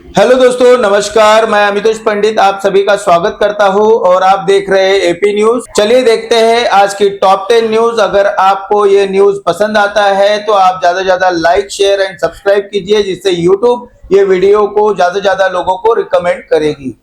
Hello दोस्तों, नमस्कार। मैं अमितोष पंडित आप सभी का स्वागत करता हूं और आप देख रहे हैं एपी न्यूज। चलिए देखते हैं आज की टॉप 10 न्यूज। अगर आपको ये न्यूज पसंद आता है तो आप ज्यादा से ज्यादा लाइक, शेयर एंड सब्सक्राइब कीजिए, जिससे यूट्यूब ये वीडियो को ज्यादा से ज्यादा लोगों को रिकमेंड करेगी।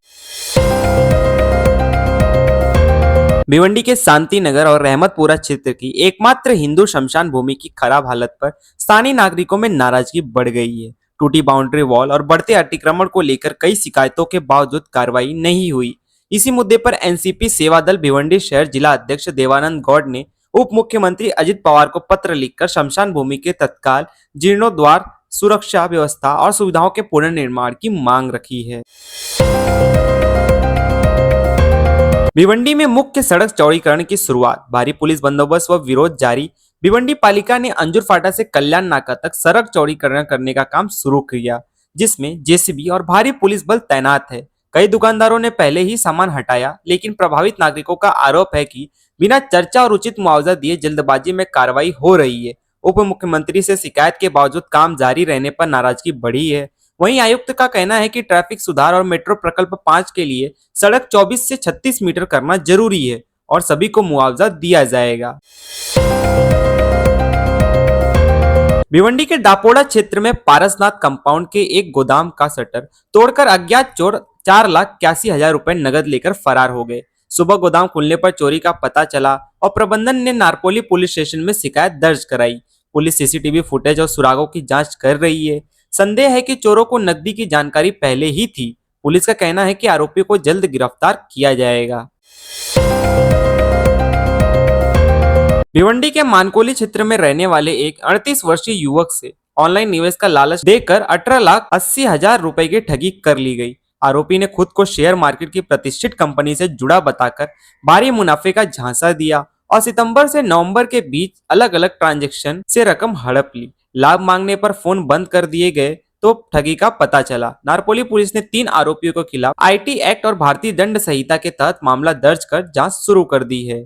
भिवंडी के शांति नगर और रहमतपुरा क्षेत्र की एकमात्र हिंदू शमशान भूमि की खराब हालत पर स्थानीय नागरिकों में नाराजगी बढ़ गई है। टूटी बाउंड्री वॉल और बढ़ते अतिक्रमण को लेकर कई शिकायतों के बावजूद कार्रवाई नहीं हुई। इसी मुद्दे पर एनसीपी सेवा दल भिवंडी शहर जिला अध्यक्ष देवानंद गौड़ ने उप मुख्यमंत्री अजित पवार को पत्र लिखकर शमशान भूमि के तत्काल जीर्णोद्धार, सुरक्षा व्यवस्था और सुविधाओं के पुनर्निर्माण की मांग रखी है। भिवंडी में मुख्य सड़क चौड़ीकरण की शुरुआत, भारी पुलिस बंदोबस्त व विरोध जारी। भिवंडी पालिका ने अंजुर फाटा से कल्याण नाका तक सड़क चौड़ीकरण करने का काम शुरू किया, जिसमें जेसीबी और भारी पुलिस बल तैनात है। कई दुकानदारों ने पहले ही सामान हटाया, लेकिन प्रभावित नागरिकों का आरोप है कि बिना चर्चा और उचित मुआवजा दिए जल्दबाजी में कार्रवाई हो रही है। उप मुख्यमंत्री से शिकायत के बावजूद काम जारी रहने पर नाराजगी बढ़ी है। वहीं आयुक्त का कहना है कि ट्रैफिक सुधार और मेट्रो प्रकल्प 5 के लिए सड़क 24 से 36 मीटर करना जरूरी है और सभी को मुआवजा दिया जाएगा। भिवंडी के डापोड़ा क्षेत्र में पारसनाथ कंपाउंड के एक गोदाम का शटर तोड़कर अज्ञात चोर 4,81,000 रुपए नगद लेकर फरार हो गए। सुबह गोदाम खुलने पर चोरी का पता चला और प्रबंधन ने नारपोली पुलिस स्टेशन में शिकायत दर्ज कराई। पुलिस सीसीटीवी फुटेज और सुरागों की जांच कर रही है। संदेह है कि चोरों को नकदी की जानकारी पहले ही थी। पुलिस का कहना है कि आरोपी को जल्द गिरफ्तार किया जाएगा। भिवंडी के मानकोली क्षेत्र में रहने वाले एक 38 वर्षीय युवक से ऑनलाइन निवेश का लालच देकर 18,80,000 रुपए की ठगी कर ली गई। आरोपी ने खुद को शेयर मार्केट की प्रतिष्ठित कंपनी से जुड़ा बताकर भारी मुनाफे का झांसा दिया और सितंबर से नवंबर के बीच अलग अलग ट्रांजैक्शन से रकम हड़प ली। लाभ मांगने पर फोन बंद कर दिए गए तो ठगी का पता चला। नारपोली पुलिस ने 3 आरोपियों के खिलाफ आईटी एक्ट और भारतीय दंड संहिता के तहत मामला दर्ज कर जांच शुरू कर दी है।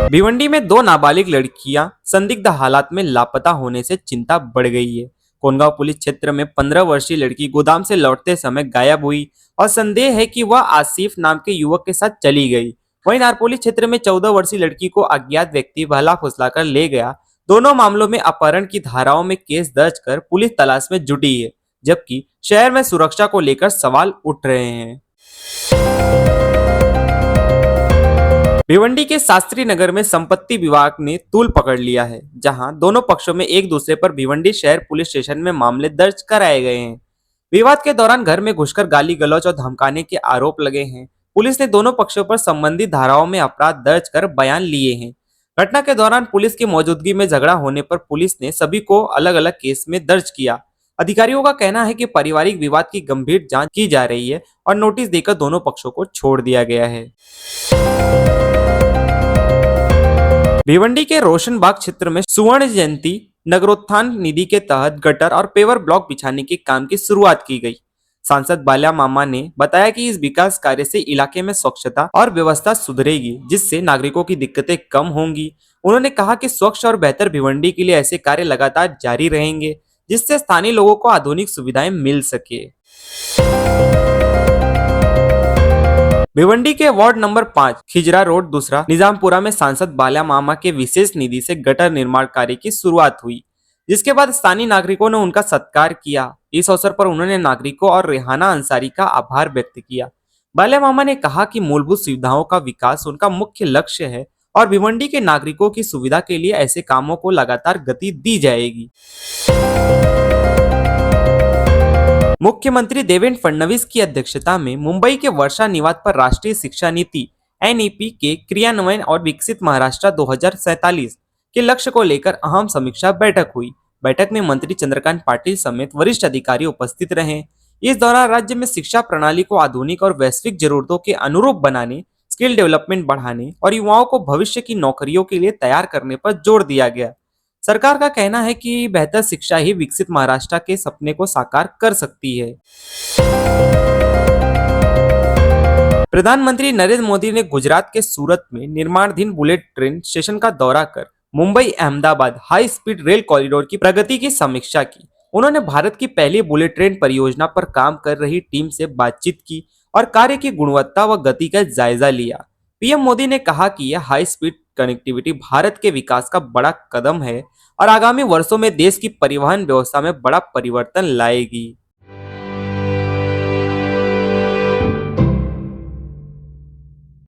भिवंडी में 2 नाबालिग लड़कियां संदिग्ध हालात में लापता होने से चिंता बढ़ गई है। कोनगांव पुलिस क्षेत्र में 15 वर्षीय लड़की गोदाम से लौटते समय गायब हुई और संदेह है कि वह आसिफ नाम के युवक के साथ चली गई। वहीं नारपोली क्षेत्र में 14 वर्षीय लड़की को अज्ञात व्यक्ति भला फुसलाकर ले गया। दोनों मामलों में अपहरण की धाराओं में केस दर्ज कर पुलिस तलाश में जुटी है, जबकि शहर में सुरक्षा को लेकर सवाल उठ रहे हैं। भिवंडी के शास्त्री नगर में संपत्ति विभाग ने तूल पकड़ लिया है, जहां दोनों पक्षों में एक दूसरे पर भिवंडी शहर पुलिस स्टेशन में मामले दर्ज कराए गए हैं। विवाद के दौरान घर में घुसकर गाली गलौज और धमकाने के आरोप लगे हैं। पुलिस ने दोनों पक्षों पर संबंधित धाराओं में अपराध दर्ज कर बयान लिए हैं। घटना के दौरान पुलिस की मौजूदगी में झगड़ा होने पर पुलिस ने सभी को अलग अलग केस में दर्ज किया। अधिकारियों का कहना है कि पारिवारिक विवाद की गंभीर जांच की जा रही है और नोटिस देकर दोनों पक्षों को छोड़ दिया गया है। भिवंडी के रोशनबाग क्षेत्र में सुवर्ण जयंती नगरोत्थान निधि के तहत गटर और पेवर ब्लॉक बिछाने के काम की शुरुआत की गई। सांसद बाल्या मामा ने बताया कि इस विकास कार्य से इलाके में स्वच्छता और व्यवस्था सुधरेगी, जिससे नागरिकों की दिक्कतें कम होंगी। उन्होंने कहा कि स्वच्छ और बेहतर भिवंडी के लिए ऐसे कार्य लगातार जारी रहेंगे, जिससे स्थानीय लोगों को आधुनिक सुविधाएं मिल सके। भिवंडी के वार्ड नंबर 5 खिजरा रोड दूसरा निजामपुरा में सांसद बाल्या मामा के विशेष निधि से गटर निर्माण कार्य की शुरुआत हुई, जिसके बाद स्थानीय नागरिकों ने उनका सत्कार किया। इस अवसर पर उन्होंने नागरिकों और रेहाना अंसारी का आभार व्यक्त किया। बाल्या मामा ने कहा कि मूलभूत सुविधाओं का विकास उनका मुख्य लक्ष्य है और भिवंडी के नागरिकों की सुविधा के लिए ऐसे कामों को लगातार गति दी जाएगी। मुख्यमंत्री देवेंद्र फडणवीस की अध्यक्षता में मुंबई के वर्षा निवात पर राष्ट्रीय शिक्षा नीति एनईपी के क्रियान्वयन और विकसित महाराष्ट्र 2047 के लक्ष्य को लेकर अहम समीक्षा बैठक हुई। बैठक में मंत्री चंद्रकांत पाटिल समेत वरिष्ठ अधिकारी उपस्थित रहे। इस दौरान राज्य में शिक्षा प्रणाली को आधुनिक और वैश्विक जरूरतों के अनुरूप बनाने, स्किल डेवलपमेंट बढ़ाने और युवाओं को भविष्य की नौकरियों के लिए तैयार करने पर जोर दिया गया। सरकार का कहना है कि बेहतर शिक्षा ही विकसित महाराष्ट्र के सपने को साकार कर सकती है। प्रधानमंत्री नरेंद्र मोदी ने गुजरात के सूरत में निर्माणाधीन बुलेट ट्रेन स्टेशन का दौरा कर Mumbai Ahmedabad high speed rail corridor की प्रगति की समीक्षा की। उन्होंने भारत की पहली बुलेट ट्रेन परियोजना पर काम कर रही टीम से बातचीत की और कार्य की गुणवत्ता व गति का जायजा लिया। पीएम मोदी ने कहा कि यह हाई स्पीड कनेक्टिविटी भारत के विकास का बड़ा कदम है और आगामी वर्षों में देश की परिवहन व्यवस्था में बड़ा परिवर्तन लाएगी।